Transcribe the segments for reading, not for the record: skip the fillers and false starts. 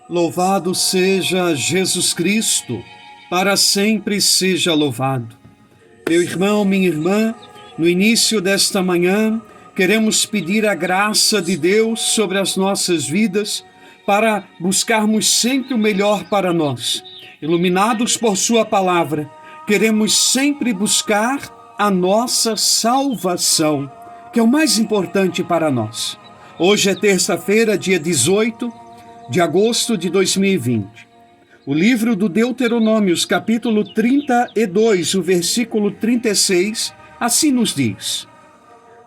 Louvado seja Jesus Cristo, para sempre seja louvado. Meu irmão, minha irmã, no início desta manhã, queremos pedir a graça de Deus sobre as nossas vidas para buscarmos sempre o melhor para nós. Iluminados por Sua palavra, queremos sempre buscar a nossa salvação, que é o mais importante para nós. Hoje é terça-feira, dia 18 de agosto de 2020. O livro do Deuteronômios, capítulo 32, o versículo 36, assim nos diz: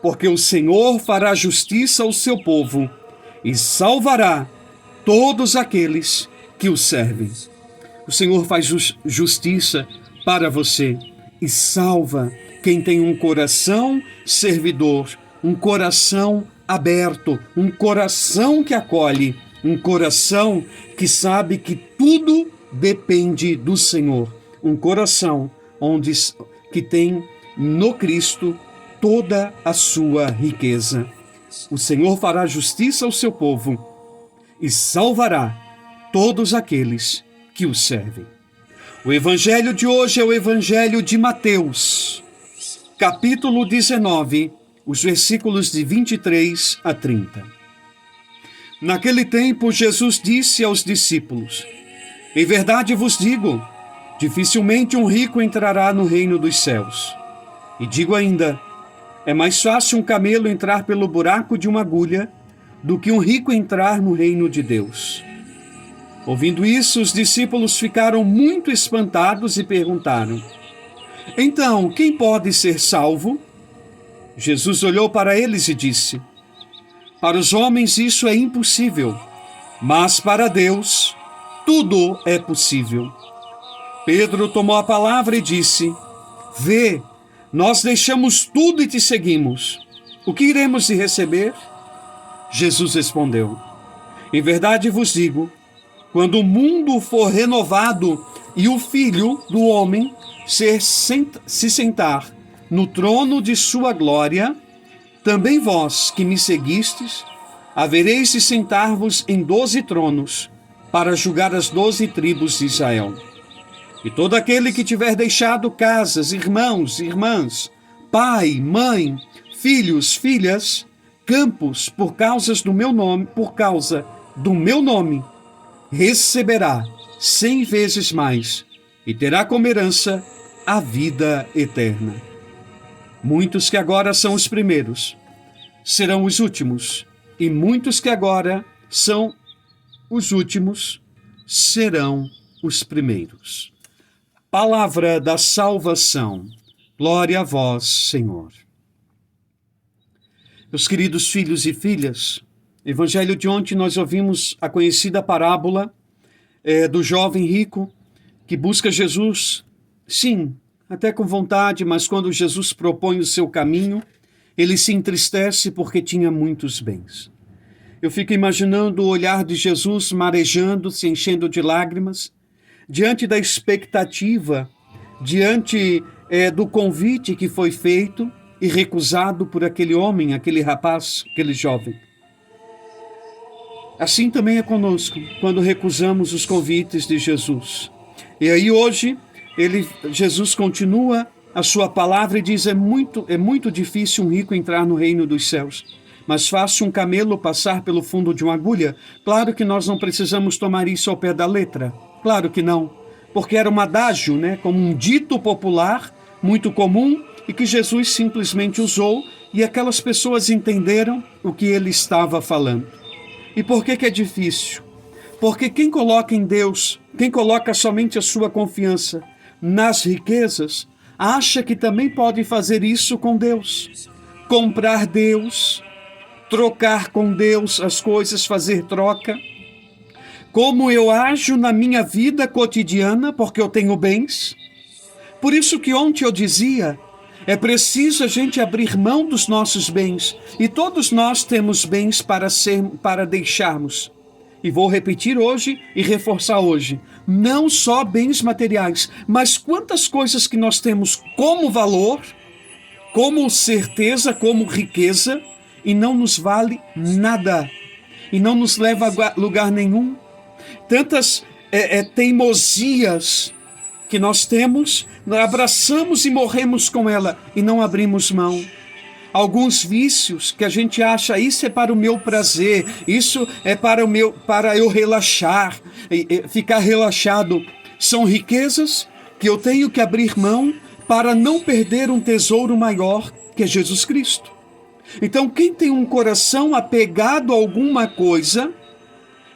Porque o Senhor fará justiça ao seu povo e salvará todos aqueles que o servem. O Senhor faz justiça para você e salva quem tem um coração servidor, um coração aberto, um coração que acolhe, um coração que sabe que tudo depende do Senhor. Um coração que tem no Cristo toda a sua riqueza. O Senhor fará justiça ao seu povo e salvará todos aqueles que o servem. O evangelho de hoje é o evangelho de Mateus, capítulo 19, os versículos de 23 a 30. Naquele tempo, Jesus disse aos discípulos: Em verdade vos digo, dificilmente um rico entrará no reino dos céus. E digo ainda, é mais fácil um camelo entrar pelo buraco de uma agulha do que um rico entrar no reino de Deus. Ouvindo isso, os discípulos ficaram muito espantados e perguntaram: Então, quem pode ser salvo? Jesus olhou para eles e disse: Para os homens isso é impossível, mas para Deus tudo é possível. Pedro tomou a palavra e disse: Vê, nós deixamos tudo e te seguimos. O que iremos te receber? Jesus respondeu: Em verdade vos digo, quando o mundo for renovado e o Filho do Homem se sentar no trono de sua glória, também vós que me seguistes, havereis de sentar-vos em 12 tronos, para julgar as 12 tribos de Israel. E todo aquele que tiver deixado casas, irmãos, irmãs, pai, mãe, filhos, filhas, campos, por causa do meu nome, receberá 100 vezes mais, e terá como herança a vida eterna. Muitos que agora são os primeiros serão os últimos, e muitos que agora são os últimos serão os primeiros. Palavra da salvação. Glória a vós, Senhor. Meus queridos filhos e filhas, no evangelho de ontem nós ouvimos a conhecida parábola do jovem rico que busca Jesus, sim, até com vontade, mas quando Jesus propõe o seu caminho, ele se entristece porque tinha muitos bens. Eu fico imaginando o olhar de Jesus marejando, se enchendo de lágrimas, diante da expectativa, diante do convite que foi feito e recusado por aquele homem, aquele rapaz, aquele jovem. Assim também é conosco, quando recusamos os convites de Jesus. E aí hoje, Jesus continua a sua palavra e diz: é muito difícil um rico entrar no reino dos céus, mas fácil um camelo passar pelo fundo de uma agulha. Claro que nós não precisamos tomar isso ao pé da letra, claro que não, porque era um adágio, como um dito popular muito comum e que Jesus simplesmente usou e aquelas pessoas entenderam o que ele estava falando. E por que é difícil? Porque quem coloca em Deus, quem coloca somente a sua confiança nas riquezas, acha que também pode fazer isso com Deus. Comprar Deus, trocar com Deus as coisas, fazer troca. Como eu ajo na minha vida cotidiana, porque eu tenho bens. Por isso que ontem eu dizia, é preciso a gente abrir mão dos nossos bens. E todos nós temos bens para deixarmos. E vou repetir hoje e reforçar hoje. Não só bens materiais, mas quantas coisas que nós temos como valor, como certeza, como riqueza, e não nos vale nada. E não nos leva a lugar nenhum. tantas teimosias que nós temos, nós abraçamos e morremos com ela e não abrimos mão. Alguns vícios que a gente acha, isso é para o meu prazer, isso é para eu relaxar, ficar relaxado. São riquezas que eu tenho que abrir mão para não perder um tesouro maior, que é Jesus Cristo. Então, quem tem um coração apegado a alguma coisa,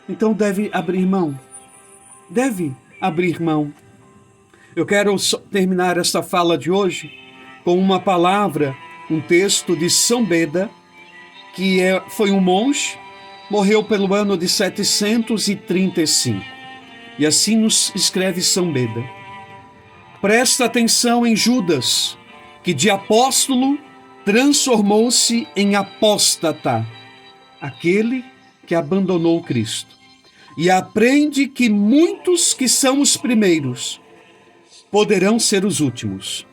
então deve abrir mão. Deve abrir mão. Eu quero terminar esta fala de hoje com uma palavra, um texto de São Beda, que foi um monge, morreu pelo ano de 735. E assim nos escreve São Beda. Presta atenção em Judas, que de apóstolo transformou-se em apóstata, aquele que abandonou Cristo. E aprende que muitos que são os primeiros poderão ser os últimos.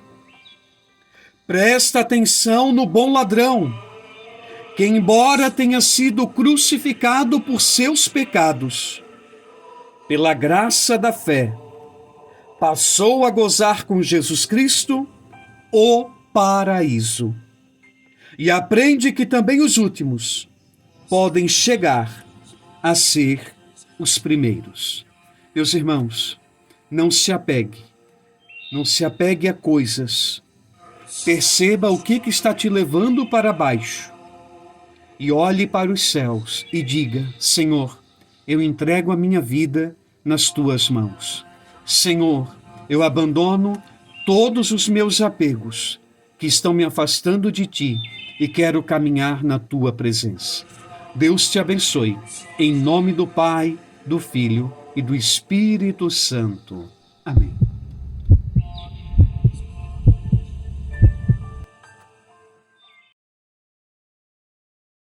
Presta atenção no bom ladrão, que embora tenha sido crucificado por seus pecados, pela graça da fé, passou a gozar com Jesus Cristo o paraíso. E aprende que também os últimos podem chegar a ser os primeiros. Meus irmãos, não se apegue a coisas. Perceba o que está te levando para baixo e olhe para os céus e diga: Senhor, eu entrego a minha vida nas tuas mãos. Senhor, eu abandono todos os meus apegos que estão me afastando de ti e quero caminhar na tua presença. Deus te abençoe, em nome do Pai, do Filho e do Espírito Santo. Amém.